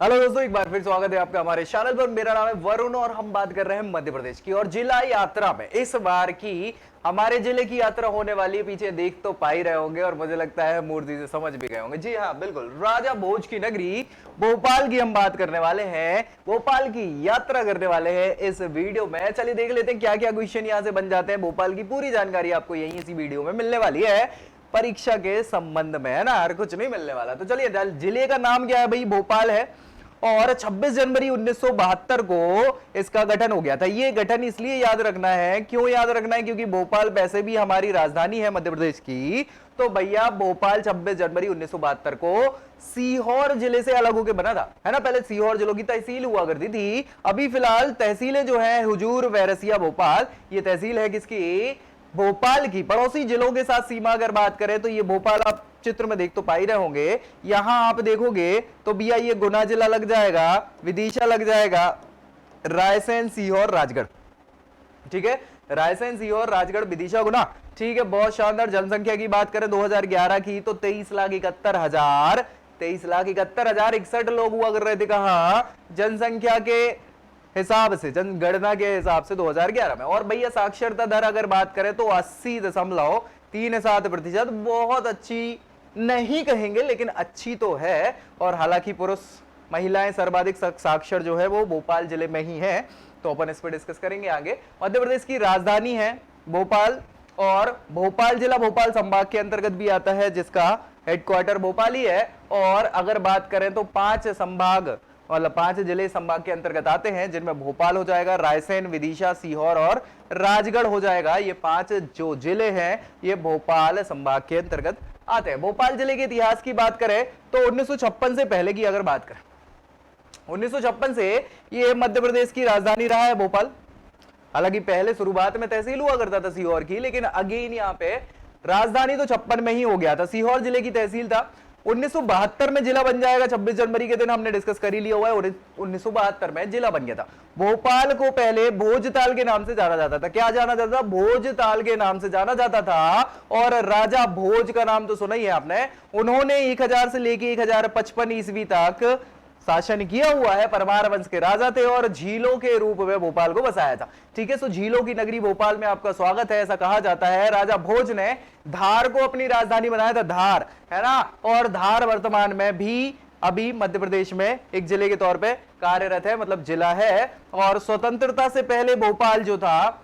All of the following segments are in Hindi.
हेलो दोस्तों, एक बार फिर स्वागत है आपका हमारे चैनल पर। मेरा नाम है वरुण और हम बात कर रहे हैं मध्य प्रदेश की और जिला यात्रा में। इस बार की हमारे जिले की यात्रा होने वाली है, पीछे देख तो पा ही रहे होंगे और मुझे लगता है मूर्ति से समझ भी गए होंगे। जी हाँ, बिल्कुल, राजा भोज की नगरी भोपाल की हम बात करने वाले हैं, भोपाल की यात्रा करने वाले हैं इस वीडियो में। चलिए देख लेते हैं क्या क्या क्वेश्चन यहाँ से बन जाते हैं। भोपाल की पूरी जानकारी आपको यही इसी वीडियो में मिलने वाली है, परीक्षा के संबंध में, है ना, हर कुछ नहीं मिलने वाला। तो चलिए, जिले का नाम क्या है भाई? भोपाल है और 26 जनवरी 1972 को इसका गठन हो गया था। ये गठन इसलिए याद रखना है, क्यों याद रखना है? क्योंकि भोपाल वैसे भी हमारी राजधानी है मध्य प्रदेश की। तो भैया भोपाल 26 जनवरी 1972 को सीहोर जिले से अलग होकर बना था, है ना। पहले सीहोर जिलों की तहसील हुआ करती थी। अभी फिलहाल तहसीलें जो है हुजूर, वैरसिया, भोपाल, ये तहसील है किसकी? भोपाल की। पड़ोसी जिलों के साथ सीमा अगर बात करें तो ये भोपाल आप चित्र में देख तो पा ही रहे होंगे। यहां आप देखोगे तो भैया ये गुना जिला लग जाएगा, विदिशा लग जाएगा, रायसेन, सीहोर, राजगढ़। ठीक है, रायसेन, सीहोर, राजगढ़, विदिशा, गुना। ठीक है, बहुत शानदार। जनसंख्या की बात करें 2011 की तो 23,71,61 लोग हुआ कर रहे थे। कहा? जनसंख्या के हिसाब से, जनगणना के हिसाब से 2011 में। और भैया साक्षरता दर अगर बात करें तो 80.37%। बहुत अच्छी नहीं कहेंगे लेकिन अच्छी तो है। और हालांकि पुरुष महिलाएं सर्वाधिक साक्षर जो है वो भोपाल जिले में ही है, तो अपन इस पर डिस्कस करेंगे आगे। मध्य प्रदेश की राजधानी है भोपाल और भोपाल जिला भोपाल संभाग के अंतर्गत भी आता है, जिसका हेडक्वार्टर भोपाल ही है। और अगर बात करें तो 5 संभाग मतलब 5 जिले संभाग के अंतर्गत आते हैं, जिनमें भोपाल हो जाएगा, रायसेन, विदिशा, सीहोर और राजगढ़ हो जाएगा। ये 5 जो जिले हैं ये भोपाल संभाग के अंतर्गत आते हैं। भोपाल जिले के इतिहास की बात करें तो 1956 से पहले की अगर बात करें, 1956 से ये मध्य प्रदेश की राजधानी रहा है भोपाल। हालांकि पहले शुरुआत में तहसील हुआ करता था सीहोर की, लेकिन अगेन यहाँ पे राजधानी तो 56 में ही हो गया था। सीहोर जिले की तहसील था। 1972 में जिला बन जाएगा। 26 जनवरी के दिन हमने डिस्कस कर ही लिया हुआ है, 1972 में जिला बन गया था। भोपाल को पहले भोजताल के नाम से जाना जाता था। क्या जाना जाता था? भोजताल के नाम से जाना जाता था। और राजा भोज का नाम तो सुना ही है आपने। उन्होंने 1000 से लेके 1055 ईस्वी तक शासन किया हुआ है। परमार वंश के राजा थे और झीलों के रूप में भोपाल को बसाया था। ठीक है, सो झीलों की नगरी भोपाल में आपका स्वागत है, ऐसा कहा जाता है। राजा भोज ने धार को अपनी राजधानी बनाया था, धार, है ना। और धार वर्तमान में भी अभी मध्य प्रदेश में एक जिले के तौर पे कार्यरत है, मतलब जिला है। और स्वतंत्रता से पहले भोपाल जो था,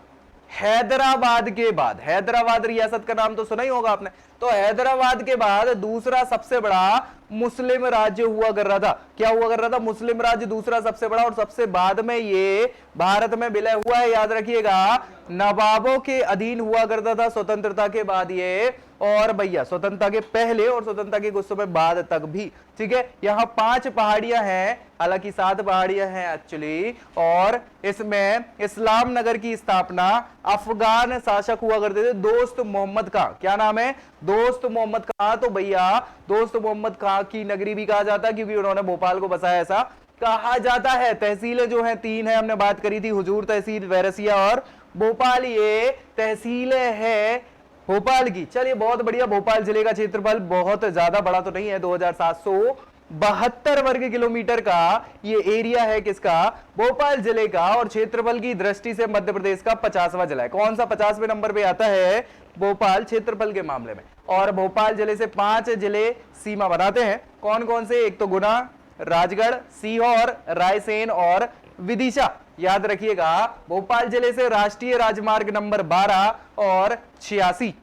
हैदराबाद के बाद, हैदराबाद रियासत का नाम तो सुना ही होगा आपने, तो हैदराबाद के बाद दूसरा सबसे बड़ा मुस्लिम राज्य हुआ कर रहा था। क्या हुआ कर रहा था? मुस्लिम राज्य दूसरा सबसे बड़ा। और सबसे बाद में ये भारत में विलय हुआ है, याद रखिएगा। नवाबों के अधीन हुआ करता था स्वतंत्रता के बाद ये, और भैया स्वतंत्रता के पहले और स्वतंत्रता के कुछ समय बाद तक भी। ठीक है, यहाँ 5 पहाड़ियां हैं, हालांकि 7 पहाड़ियां हैं एक्चुअली। और इसमें इस्लाम नगर की स्थापना अफगान शासक हुआ करते थे, दोस्त मोहम्मद खां। क्या नाम है? दोस्त मोहम्मद खां। तो भैया दोस्त मोहम्मद खां की नगरी भी कहा जाता है, क्योंकि उन्होंने भोपाल को बसाया, ऐसा कहा जाता है। तहसीलें जो हैं 3 है, हमने बात करी थी, हुजूर तहसील, वैरसिया और भोपाल, ये तहसीलें हैं भोपाल की। चलिए बहुत बढ़िया। भोपाल जिले का क्षेत्रफल बहुत ज्यादा बड़ा तो नहीं है, 2772 वर्ग किलोमीटर का ये एरिया है किसका? भोपाल जिले का। और क्षेत्रफल की दृष्टि से मध्य प्रदेश का 50वां जिला है। कौन सा 50वें नंबर पे आता है? भोपाल, क्षेत्रफल के मामले में। और भोपाल जिले से 5 जिले सीमा बनाते हैं। कौन कौन से? एक तो गुना, राजगढ़, सीहोर, रायसेन और विदिशा। याद रखिएगा, भोपाल जिले से राष्ट्रीय राजमार्ग नंबर 12 और 86,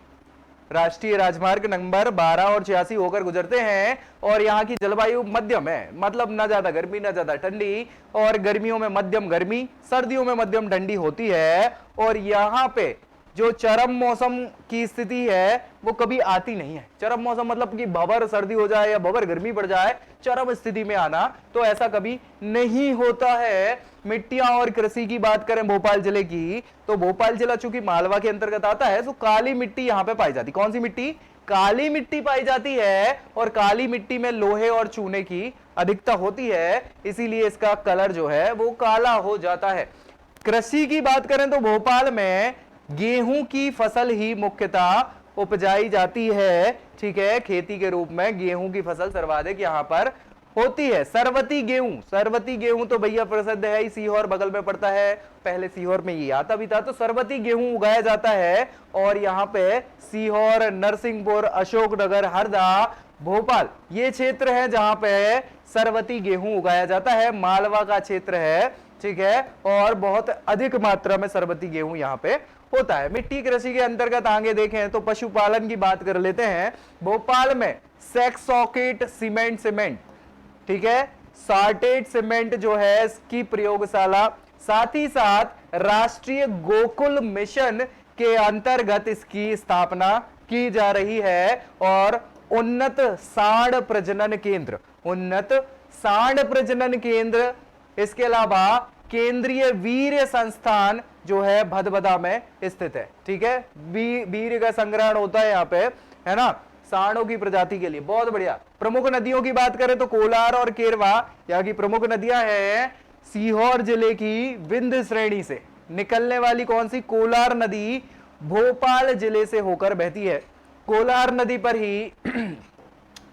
राष्ट्रीय राजमार्ग नंबर 12 और 86 होकर गुजरते हैं। और यहाँ की जलवायु मध्यम है, मतलब ना ज्यादा गर्मी ना ज्यादा ठंडी, और गर्मियों में मध्यम गर्मी, सर्दियों में मध्यम ठंडी होती है। और यहाँ पे जो चरम मौसम की स्थिति है वो कभी आती नहीं है। चरम मौसम मतलब कि भंवर सर्दी हो जाए या भंवर गर्मी पड़ जाए, चरम स्थिति में आना, तो ऐसा कभी नहीं होता है। मिट्टियां और कृषि की बात करें भोपाल जिले की, तो भोपाल जिला चूंकि मालवा के अंतर्गत आता है, तो काली मिट्टी यहां पे पाई जाती। कौन सी मिट्टी? काली मिट्टी पाई जाती है। और काली मिट्टी में लोहे और चूने की अधिकता होती है, इसीलिए इसका कलर जो है वो काला हो जाता है। कृषि की बात करें तो भोपाल में गेहूं की फसल ही मुख्यतः उपजाई जाती है। ठीक है, खेती के रूप में गेहूं की फसल सर्वाधिक यहां पर होती है। सरवती गेहूं, सरवती गेहूं तो भैया प्रसिद्ध है ही, सीहोर बगल में पड़ता है, पहले सीहोर में ये आता भी था। तो सरवती गेहूं उगाया जाता है और यहाँ पे सीहोर, नरसिंहपुर, अशोकनगर, हरदा, भोपाल ये क्षेत्र है जहां पे सरवती गेहूं उगाया जाता है। मालवा का क्षेत्र है, ठीक है, और बहुत अधिक मात्रा में सरवती गेहूं यहाँ पे होता है। मिट्टी कृषि के अंतर्गत आगे देखें तो पशुपालन की बात कर लेते हैं। भोपाल में सेक्सॉकेट सीमेंट, ठीक है, सॉर्टेड सीमेंट जो है इसकी प्रयोगशाला, साथ ही साथ राष्ट्रीय गोकुल मिशन के अंतर्गत इसकी स्थापना की जा रही है। और उन्नत सांड प्रजनन केंद्र, उन्नत सांड प्रजनन केंद्र, इसके अलावा केंद्रीय वीर्य संस्थान जो है भदभदा में स्थित है, ठीक है। वीर्य का संग्रहण होता है यहाँ पे, है ना, सांडों की प्रजाति के लिए। बहुत बढ़िया। प्रमुख नदियों की बात करें तो कोलार और केरवा यहाँ की प्रमुख नदियां हैं। सीहोर जिले की विंध्य श्रेणी से निकलने वाली कौन सी कोलार नदी भोपाल जिले से होकर बहती है। कोलार नदी पर ही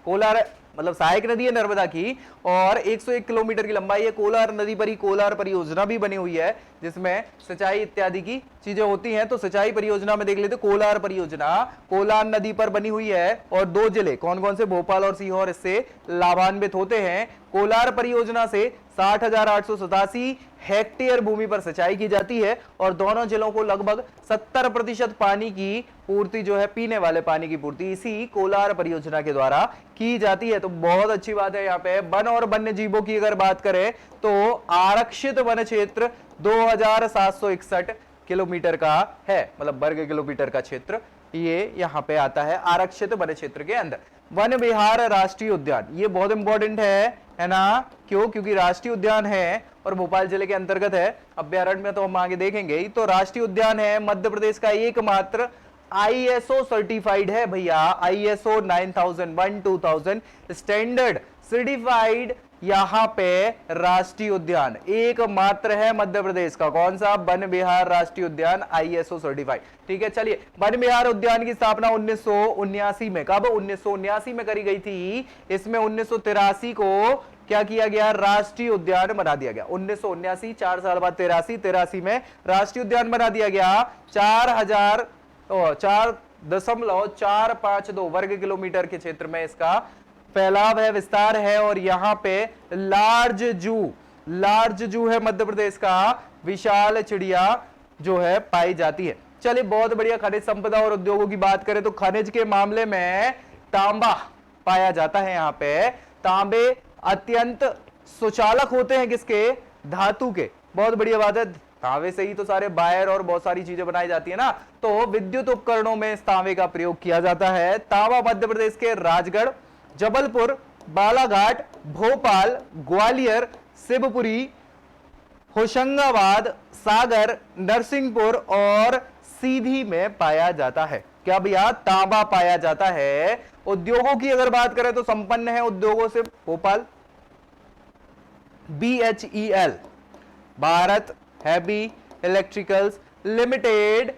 कोलार मतलब सहायक नदी है नर्मदा की, और 101 किलोमीटर की लंबाई है। कोलार नदी पर ही कोलार परियोजना भी बनी हुई है जिसमें सिंचाई इत्यादि की चीजें होती हैं। तो सिंचाई परियोजना में देख लेते, कोलार परियोजना कोलार नदी पर बनी हुई है और 2 जिले कौन कौन से, भोपाल और सीहोर, इससे लाभान्वित होते हैं। कोलार परियोजना से 60,887 हेक्टेयर भूमि पर सिंचाई की जाती है और दोनों जिलों को लगभग 70% पानी की पूर्ति जो है, पीने वाले पानी की पूर्ति इसी कोलार परियोजना के द्वारा की जाती है। तो बहुत अच्छी बात है। यहाँ पे वन और वन्य जीवों की अगर बात करें तो आरक्षित वन क्षेत्र 2761 किलोमीटर का है, मतलब वर्ग किलोमीटर का क्षेत्र ये यहाँ पे आता है आरक्षित वन क्षेत्र के अंदर। वन विहार राष्ट्रीय उद्यान, ये बहुत इंपॉर्टेंट है ना, क्यों? क्योंकि राष्ट्रीय उद्यान है और भोपाल जिले के अंतर्गत है। अभ्यारण्य में तो हम आगे देखेंगे ही। तो राष्ट्रीय उद्यान है, मध्य प्रदेश का एकमात्र ISO सर्टिफाइड है भैया, ISO 9001-2000 स्टैंडर्ड सर्टिफाइड यहां पे राष्ट्रीय उद्यान एकमात्र है मध्य प्रदेश का। कौन सा? वन विहार राष्ट्रीय उद्यान, ISO सर्टिफाइड, ठीक है। चलिए, वन विहार उद्यान की स्थापना 1979 में, कब? 1979 में करी गई थी। इसमें 1983 को क्या किया गया? राष्ट्रीय उद्यान बना दिया गया। 1979, 4 साल बाद 83 में राष्ट्रीय उद्यान बना दिया गया। 4.452 वर्ग किलोमीटर के क्षेत्र में इसका फैलाव है, विस्तार है। और यहां पे लार्ज जू है मध्य प्रदेश का, विशाल चिड़िया जो है पाई जाती है। चलिए, बहुत बढ़िया। खनिज संपदा और उद्योगों की बात करें तो खनिज के मामले में तांबा पाया जाता है। यहाँ पे तांबे अत्यंत सुचालक होते हैं, किसके? धातु के। बहुत बढ़िया बात है। तांबे से ही तो सारे वायर और बहुत सारी चीजें बनाई जाती है ना। तो विद्युत उपकरणों में इस तांबे का प्रयोग किया जाता है। तांबा मध्य प्रदेश के राजगढ़, जबलपुर, बालाघाट, भोपाल, ग्वालियर, शिवपुरी, होशंगाबाद, सागर, नरसिंहपुर और सीधी में पाया जाता है। क्या भैया? तांबा पाया जाता है। उद्योगों की अगर बात करें तो संपन्न है उद्योगों से Bhopal. BHEL, Bharat heavy electricals limited,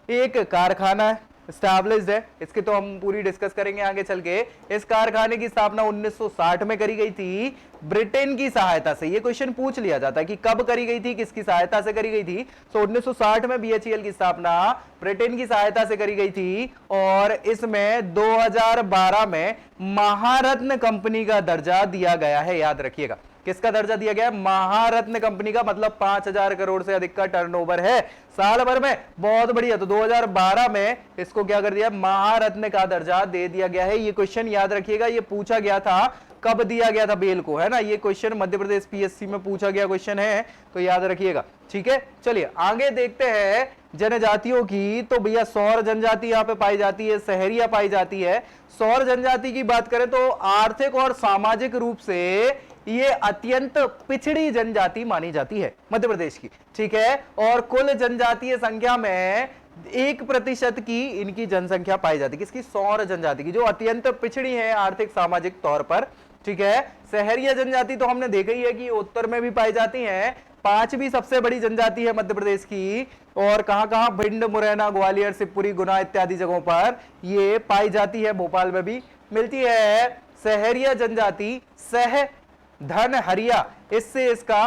एक कारखाना स्टैब्लिश्ड है। इसके तो हम पूरी डिस्कस करेंगे आगे चल के। इस कारखाने की स्थापना 1960 में करी गई थी ब्रिटेन की सहायता से। ये क्वेश्चन पूछ लिया जाता है कि कब करी गई थी, किसकी सहायता से करी गई थी। तो 1960 में BHEL की स्थापना ब्रिटेन की सहायता से करी गई थी और इसमें 2012 में महारत्न कंपनी का दर्जा दिया गया है। याद रखिएगा, किसका दर्जा दिया गया है? महारत्न कंपनी का। मतलब 5000 करोड़ से अधिक का टर्नओवर है साल भर में। बहुत बढ़िया। तो 2012 में इसको क्या कर दिया? महारत्न का दर्जा दे दिया गया है। ये क्वेश्चन याद रखिएगा, ये पूछा गया था। कब दिया गया था बेल को, है ना। ये क्वेश्चन मध्य प्रदेश PSC में पूछा गया क्वेश्चन है, तो याद रखिएगा, ठीक है। चलिए आगे देखते हैं जनजातियों की। तो भैया सौर जनजाति यहाँ पे पाई जाती है, सहरिया पाई जाती है। सौर जनजाति की बात करें तो आर्थिक और सामाजिक रूप से ये अत्यंत पिछड़ी जनजाति मानी जाती है मध्य प्रदेश की, ठीक है। और कुल जनजातीय संख्या में 1% की इनकी जनसंख्या पाई जाती है। किसकी? सौर जनजाति की, जो अत्यंत पिछड़ी है आर्थिक सामाजिक तौर पर, ठीक है। सहरिया जनजाति तो हमने देखा ही है कि उत्तर में भी पाई जाती है। 5वीं सबसे बड़ी जनजाति है मध्य प्रदेश की। और कहां-कहां? भिंड, मुरैना, ग्वालियर, शिवपुरी, गुना इत्यादि जगहों पर ये पाई जाती है। भोपाल में भी मिलती है। सहरिया जनजाति धन हरिया, इससे इसका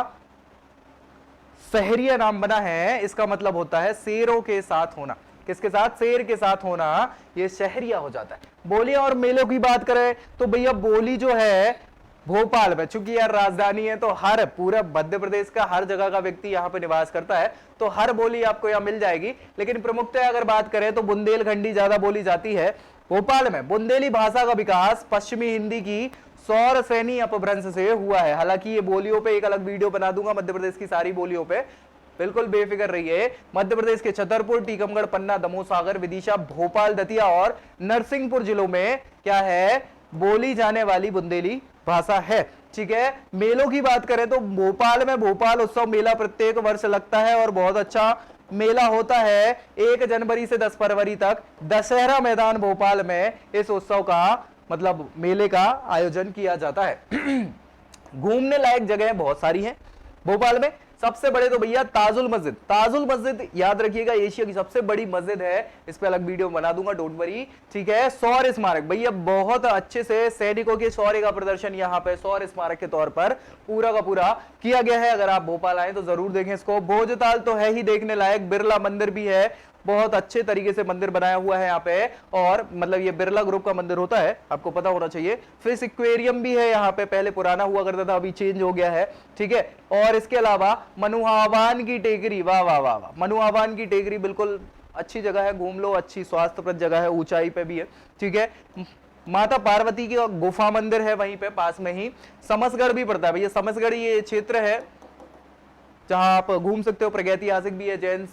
सहरिया नाम बना है। इसका मतलब होता है शेरों के साथ होना। किसके साथ? शेर के साथ होना, ये शहरिया हो जाता है। बोलियां और मेलों की बात करें तो भैया बोली जो है भोपाल में, चूंकि यार राजधानी है तो हर पूरा मध्य प्रदेश का हर जगह का व्यक्ति यहाँ पे निवास करता है, तो हर बोली आपको यहाँ मिल जाएगी। लेकिन प्रमुखतः अगर बात करें तो बुंदेलखंडी ज्यादा बोली जाती है भोपाल में। बुंदेली भाषा का विकास पश्चिमी हिंदी की सौर सैनी अपभ्रंश से हुआ है। हालांकि ये बोलियों पे एक अलग वीडियो बना दूंगा, मध्य प्रदेश की सारी बोलियों पे, बिल्कुल बेफिक्र रहिए। मध्य प्रदेश के छतरपुर, टीकमगढ़, पन्ना, दमोह, सागर, विदिशा, भोपाल, दतिया और नरसिंहपुर जिलों में क्या है? बोली जाने वाली बुंदेली भाषा है। ठीक है। मेलों की बात करें तो भोपाल में भोपाल उत्सव मेला प्रत्येक वर्ष लगता है और बहुत अच्छा मेला होता है। 1 जनवरी से 10 फरवरी तक दशहरा मैदान भोपाल में इस उत्सव का मतलब मेले का आयोजन किया जाता है। घूमने लायक जगह बहुत सारी हैं भोपाल में। सबसे बड़े तो भैया ताजुल मस्जिद। ताजुल मस्जिद याद रखिएगा एशिया की सबसे बड़ी मस्जिद है, इस पे अलग वीडियो बना दूंगा, डोंट वरी। ठीक है। शौर्य स्मारक, भैया बहुत अच्छे से सैनिकों के शौर्य का प्रदर्शन यहाँ पे शौर्य स्मारक के तौर पर पूरा का पूरा किया गया है। अगर आप भोपाल आए तो जरूर देखें इसको। भोजताल तो है ही देखने लायक, बिरला मंदिर भी है, बहुत अच्छे तरीके से मंदिर बनाया हुआ है यहाँ पे, और मतलब ये बिरला ग्रुप का मंदिर होता है, आपको पता होना चाहिए। फिश एक्वेरियम भी है यहाँ पे, पहले पुराना हुआ करता था, अभी चेंज हो गया है। ठीक है। और इसके अलावा मनुहावान की टेकरी, वाह वाह वाह वाह, मनुहावान की टेकरी बिल्कुल अच्छी जगह है, घूम लो, अच्छी स्वास्थ्यप्रद जगह है, ऊंचाई पे भी है। ठीक है। माता पार्वती की गुफा मंदिर है वहीं पे पास में ही। समसगढ़ भी पड़ता है भैया, समसगढ़ ये क्षेत्र है जहां आप घूम सकते हो, प्रागैतिहासिक भी है, जैन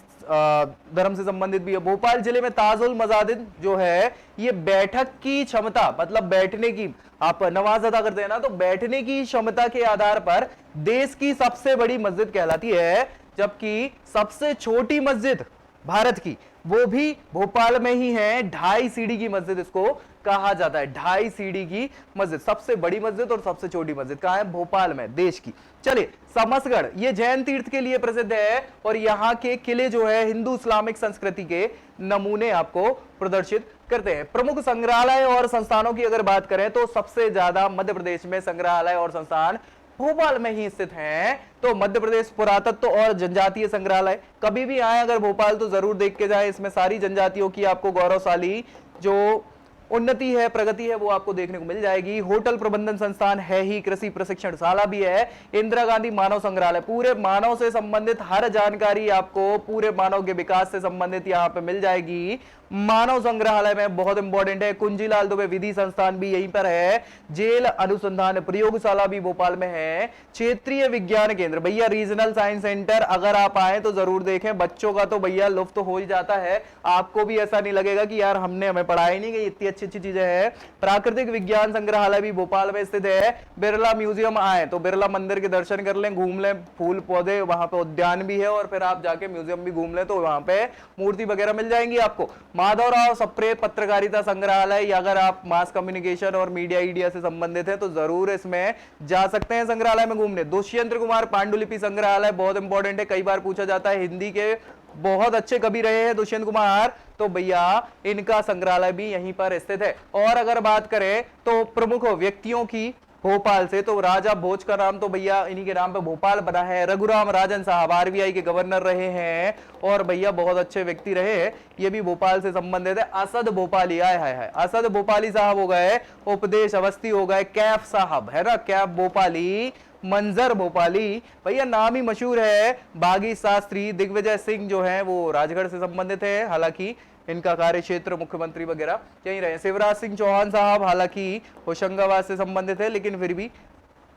धर्म से संबंधित भी है। भोपाल जिले में ताजुल मजादिद जो है ये बैठक की क्षमता, मतलब बैठने की, आप नमाज अदा करते हैं ना, तो बैठने की क्षमता के आधार पर देश की सबसे बड़ी मस्जिद कहलाती है। जबकि सबसे छोटी मस्जिद भारत की वो भी भोपाल में ही है, 2.5 सीढ़ी की मस्जिद इसको कहा जाता है। 2.5 सीढ़ी की मस्जिद, सबसे बड़ी मस्जिद और सबसे छोटी मस्जिद कहां है? भोपाल में, देश की। चलिए, समसगढ़ ये जैन तीर्थ के लिए प्रसिद्ध है और यहाँ के किले जो है हिंदू इस्लामिक संस्कृति के नमूने आपको प्रदर्शित करते हैं। प्रमुख संग्रहालय और संस्थानों की अगर बात करें तो सबसे ज्यादा मध्य प्रदेश में संग्रहालय और संस्थान भोपाल में ही स्थित हैं। तो मध्य प्रदेश पुरातत्व और जनजातीय संग्रहालय, कभी भी आए अगर भोपाल तो जरूर देख के जाए। इसमें सारी जनजातियों की आपको गौरवशाली जो उन्नति है, प्रगति है, वो आपको देखने को मिल जाएगी। होटल प्रबंधन संस्थान है ही, कृषि प्रशिक्षणशाला भी है। इंदिरा गांधी मानव संग्रहालय, पूरे मानव से संबंधित हर जानकारी आपको पूरे मानव के विकास से संबंधित यहाँ पे मिल जाएगी। मानव संग्रहालय में बहुत इंपॉर्टेंट है। कुंजीलाल दुबे विधि संस्थान भी यहीं पर है। जेल अनुसंधान प्रयोगशाला भी भोपाल में है। क्षेत्रीय विज्ञान केंद्र, भैया रीजनल साइंस सेंटर अगर आप आए तो जरूर देखें। बच्चों का तो भैया लुफ्त तो हो ही जाता है, आपको भी ऐसा नहीं लगेगा कि यार हमें पढ़ाई नहीं गई, इतनी अच्छी अच्छी चीजें हैं। प्राकृतिक विज्ञान संग्रहालय भी भोपाल में स्थित है। बिरला म्यूजियम आए तो बिरला मंदिर के दर्शन कर लें, घूम लें, फूल पौधे वहां पे उद्यान भी है, और फिर आप जाके म्यूजियम भी घूम लें तो वहां पे मूर्ति वगैरह मिल जाएंगी आपको। माधवराव सप्रे पत्रकारिता संग्रहालय, या अगर आप मास कम्युनिकेशन और मीडिया से संबंधित है तो जरूर इसमें जा सकते हैं संग्रहालय में घूमने। दुष्यंत कुमार पांडुलिपि संग्रहालय बहुत इंपॉर्टेंट है, कई बार पूछा जाता है, हिंदी के बहुत अच्छे कवि रहे हैं दुष्यंत कुमार, तो भैया इनका संग्रहालय भी यहीं पर स्थित है। और अगर बात करें तो प्रमुख व्यक्तियों की भोपाल से, तो राजा भोज का नाम तो भैया इन्हीं के नाम पे भोपाल बना है। रघुराम राजन साहब आरबीआई के गवर्नर रहे हैं और भैया बहुत अच्छे व्यक्ति रहे हैं, ये भी भोपाल से संबंधित है। असद भोपाली, आए हाय, असद भोपाली साहब हो गए, उपदेश अवस्थी हो गए, कैफ साहब है ना, कैफ भोपाली, मंजर भोपाली, भैया नाम ही मशहूर है। बागी शास्त्री, दिग्विजय सिंह जो है वो राजगढ़ से संबंधित है, हालांकि इनका कार्य क्षेत्र मुख्यमंत्री वगैरह यहीं रहे। शिवराज सिंह चौहान साहब हालांकि होशंगाबाद से संबंधित है, लेकिन फिर भी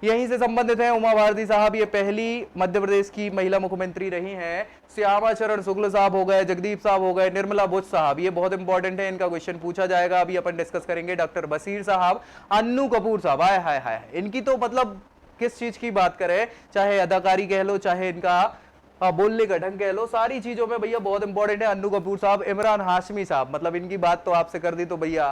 यहीं से संबंधित है। उमा भारती साहब ये पहली मध्य प्रदेश की महिला मुख्यमंत्री रही हैं। श्यामा चरण शुक्ल साहब हो गए, जगदीप साहब हो गए, निर्मला बुच साहब, ये बहुत इंपॉर्टेंट है, इनका क्वेश्चन पूछा जाएगा, अभी अपन डिस्कस करेंगे। डॉक्टर बशीर साहब, अन्नू कपूर साहब, हाय हाय हाय, इनकी तो मतलब किस चीज की बात करें, चाहे अदाकारी कह लो, चाहे इनका बोलने का ढंग कह लो, सारी चीजों में भैया बहुत इंपॉर्टेंट है। अन्नू कपूर साहब, इमरान हाशमी साहब, मतलब इनकी बात तो आपसे कर दी तो भैया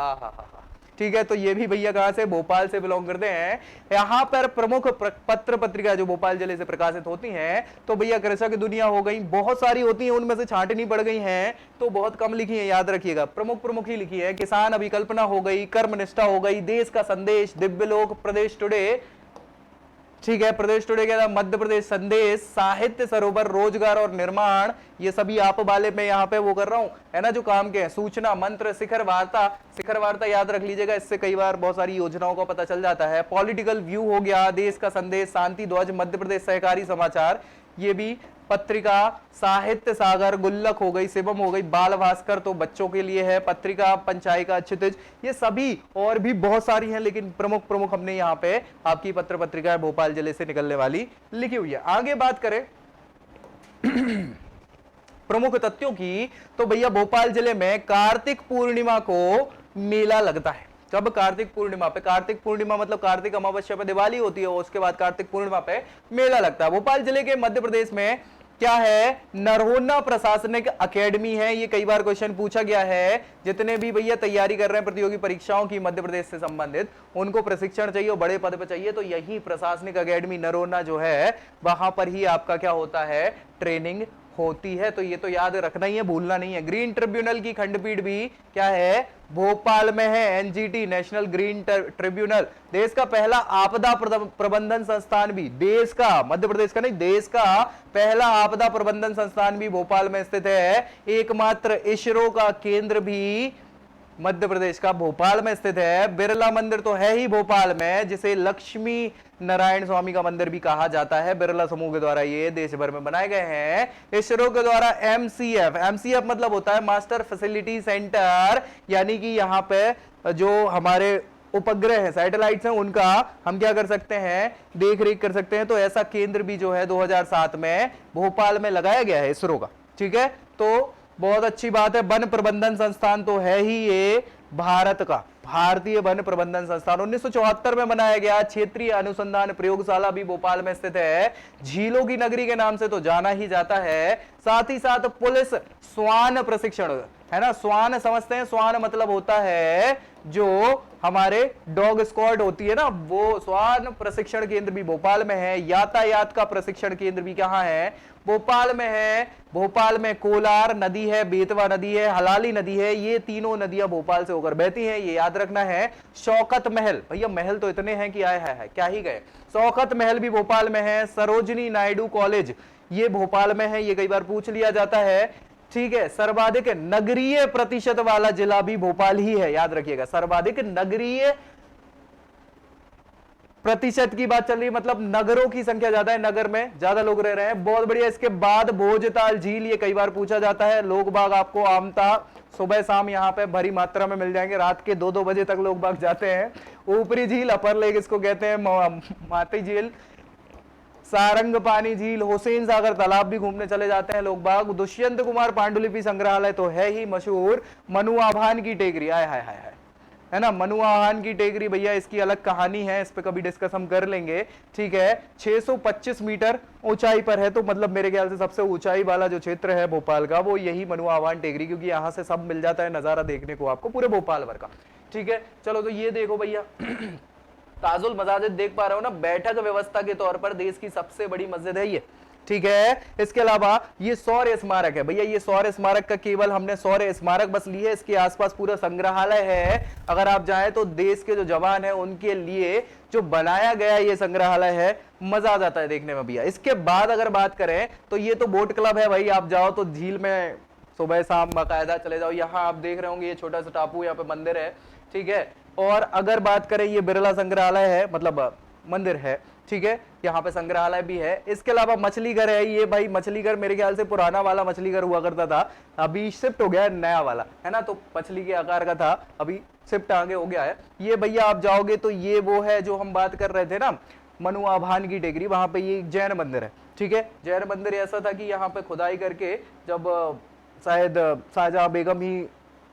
ठीक है। तो ये भी भैया कहां से? भोपाल से बिलोंग करते हैं। यहाँ पर प्रमुख पत्र पत्रिका जो भोपाल जिले से प्रकाशित होती हैं तो भैया कृषक दुनिया हो गई, बहुत सारी होती हैं, उनमें से छांटनी पड़ गई हैं तो बहुत कम लिखी है, याद रखिएगा, प्रमुख ही लिखी है। किसान अभिकल्पना हो गई, कर्मनिष्ठा हो गई, देश का संदेश, दिव्य लोक, प्रदेश टुडे, ठीक है। प्रदेश टुडे क्या था, मध्य प्रदेश संदेश, साहित्य सरोवर, रोजगार और निर्माण, ये सभी आप वाले मैं यहाँ पे वो कर रहा हूँ, है ना, जो काम के हैं। सूचना, मंत्र, शिखर वार्ता, शिखर वार्ता याद रख लीजिएगा, इससे कई बार बहुत सारी योजनाओं का पता चल जाता है। पॉलिटिकल व्यू हो गया, देश का संदेश, शांति ध्वज, मध्य प्रदेश सहकारी समाचार, ये भी पत्रिका, साहित्य सागर, गुल्लक हो गई, शिवम हो गई, बाल भास्कर तो बच्चों के लिए है, पत्रिका पंचायिका, क्षितिज, ये सभी और भी बहुत सारी हैं, लेकिन प्रमुख प्रमुख हमने यहाँ पे आपकी पत्र पत्रिका भोपाल जिले से निकलने वाली लिखी हुई है। आगे बात करें प्रमुख तथ्यों की, तो भैया भोपाल जिले में कार्तिक पूर्णिमा को मेला लगता है। कब? कार्तिक पूर्णिमा पे। कार्तिक पूर्णिमा मतलब कार्तिक अमावस्या पे दिवाली होती है, उसके बाद कार्तिक पूर्णिमा पे मेला लगता है। भोपाल जिले के मध्य प्रदेश में क्या है, नरोन्ना प्रशासनिक अकेडमी है। ये कई बार क्वेश्चन पूछा गया है, जितने भी भैया तैयारी कर रहे हैं प्रतियोगी परीक्षाओं की मध्य प्रदेश से संबंधित, उनको प्रशिक्षण चाहिए और बड़े पद पे चाहिए, तो यही प्रशासनिक अकेडमी नरोन्ना जो है वहां पर ही आपका क्या होता है, ट्रेनिंग होती है। तो ये तो याद रखना ही है, भूलना नहीं है। ग्रीन ट्रिब्यूनल की खंडपीठ भी क्या है, भोपाल में है। एनजीटी, नेशनल ग्रीन ट्रिब्यूनल, देश का पहला आपदा प्रबंधन संस्थान भी, देश का, मध्य प्रदेश का नहीं, देश का पहला आपदा प्रबंधन संस्थान भी भोपाल में स्थित है। एकमात्र इसरो का केंद्र भी मध्य प्रदेश का भोपाल में स्थित है। बिरला मंदिर तो है ही भोपाल में, जिसे लक्ष्मी नारायण स्वामी का मंदिर भी कहा जाता है। बिरला समूह के द्वारा ये देश भर में बनाए गए हैं। इसरो के द्वारा एमसीएफ मतलब होता है मास्टर फैसिलिटी सेंटर, यानी कि यहाँ पे जो हमारे उपग्रह हैं, सैटेलाइट्स हैं, उनका हम क्या कर सकते हैं, देख रेख कर सकते हैं। तो ऐसा केंद्र भी जो है 2007 में भोपाल में लगाया गया है इसरो का। ठीक है, तो बहुत अच्छी बात है। वन प्रबंधन संस्थान तो है ही ये भारत का, भारतीय वन प्रबंधन संस्थान 1974 में बनाया गया। क्षेत्रीय अनुसंधान प्रयोगशाला भी भोपाल में स्थित है। झीलों की नगरी के नाम से तो जाना ही जाता है। साथ ही साथ पुलिस श्वान प्रशिक्षण, है ना, श्वान समझते हैं, श्वान मतलब होता है जो हमारे डॉग स्क्वाड होती है ना, वो श्वान प्रशिक्षण केंद्र भी भोपाल में है। यातायात का प्रशिक्षण केंद्र भी कहां है, भोपाल में है। भोपाल में कोलार नदी है, बेतवा नदी है, हलाली नदी है, ये तीनों नदियां भोपाल से होकर बहती हैं, ये याद रखना है। शौकत महल, भैया महल तो इतने हैं कि आए है क्या ही गए। शौकत महल भी भोपाल में है। सरोजनी नायडू कॉलेज ये भोपाल में है, ये कई बार पूछ लिया जाता है। ठीक है, सर्वाधिक नगरीय प्रतिशत वाला जिला भी भोपाल ही है, याद रखिएगा। सर्वाधिक नगरीय प्रतिशत की बात चल रही है, मतलब नगरों की संख्या ज्यादा है, नगर में ज्यादा लोग रह रहे हैं। बहुत बढ़िया। इसके बाद भोजताल झील, ये कई बार पूछा जाता है। लोग बाग आपको आमता सुबह शाम यहाँ पे भरी मात्रा में मिल जाएंगे, रात के 2-2 बजे तक लोग बाग जाते हैं। ऊपरी झील, अपर लेक इसको कहते हैं, माती झील, सारंगपानी झील, हुसैन सागर तालाब भी घूमने चले जाते हैं लोग बाग। दुष्यंत कुमार पांडुलिपि संग्रहालय तो है ही मशहूर। मनु आभान की टेकरी, आय हाय हाय, है ना, मनु आभान की टेकरी, भैया इसकी अलग कहानी है, इस पे कभी डिस्कस हम कर लेंगे। ठीक है, 625 मीटर ऊंचाई पर है, तो मतलब मेरे ख्याल से सबसे ऊंचाई वाला जो क्षेत्र है भोपाल का वो यही मनु आभान टेकरी, क्योंकि यहाँ से सब मिल जाता है नजारा देखने को आपको पूरे भोपाल भर का। ठीक है, चलो तो ये देखो भैया ताजुल मसाजिद देख पा रहे हो ना, बैठक व्यवस्था के तौर पर देश की सबसे बड़ी मस्जिद है ये। ठीक है, इसके अलावा ये शौर्य स्मारक है भैया। ये शौर्य स्मारक का केवल हमने शौर्य स्मारक बस ली है, इसके आसपास पूरा संग्रहालय है। अगर आप जाएं तो देश के जो जवान हैं उनके लिए जो बनाया गया ये संग्रहालय है, मजा आ जाता है देखने में भैया। इसके बाद अगर बात करें तो ये तो बोट क्लब है भाई, आप जाओ तो झील में सुबह शाम बाकायदा चले जाओ। यहाँ आप देख रहे होंगे ये छोटा सा टापू, यहाँ पे मंदिर है। ठीक है, और अगर बात करें ये बिरला संग्रहालय है, मतलब मंदिर है। ठीक है, यहाँ पे संग्रहालय भी है। इसके अलावा मछली घर है ये भाई, मछली घर मेरे ख्याल से पुराना वाला मछली घर हुआ करता था, अभी शिफ्ट हो गया है नया वाला, है ना, तो मछली के आकार का था, अभी शिफ्ट आगे हो गया है। ये भैया आप जाओगे तो ये वो है जो हम बात कर रहे थे ना, मनु आभान की टेकरी, वहां पे ये जैन मंदिर है। ठीक है, जैन मंदिर ऐसा था कि यहाँ पे खुदाई करके जब शायद शाहजहां बेगम ही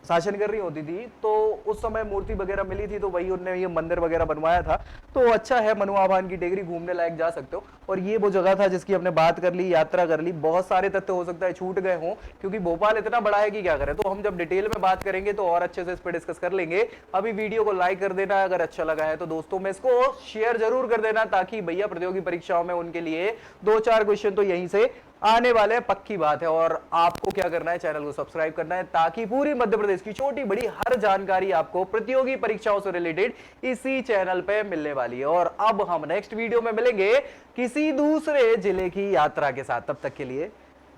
शासन कर रही होती थी तो उस समय मूर्ति वगैरह मिली थी, तो वही उन्होंने ये मंदिर वगैरह बनवाया था। तो अच्छा है, मनु आभान की टेकरी घूमने लायक जा सकते हो। और ये वो जगह था जिसकी हमने बात कर ली, यात्रा कर ली। बहुत सारे तथ्य हो सकता है छूट गए हों, क्योंकि भोपाल इतना बड़ा है कि क्या करें, तो हम जब डिटेल में बात करेंगे तो और अच्छे से इस पर डिस्कस कर लेंगे। अभी वीडियो को लाइक कर देना अगर अच्छा लगा है, तो दोस्तों में इसको शेयर जरूर कर देना, ताकि भैया प्रतियोगी परीक्षाओं में उनके लिए 2-4 क्वेश्चन तो यहीं से आने वाले हैं, पक्की बात है। और आपको क्या करना है, चैनल को सब्सक्राइब करना है ताकि पूरी मध्य प्रदेश की छोटी बड़ी हर जानकारी आपको प्रतियोगी परीक्षाओं से रिलेटेड इसी चैनल पे मिलने वाली है। और अब हम नेक्स्ट वीडियो में मिलेंगे किसी दूसरे जिले की यात्रा के साथ। तब तक के लिए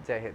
जय हिंद।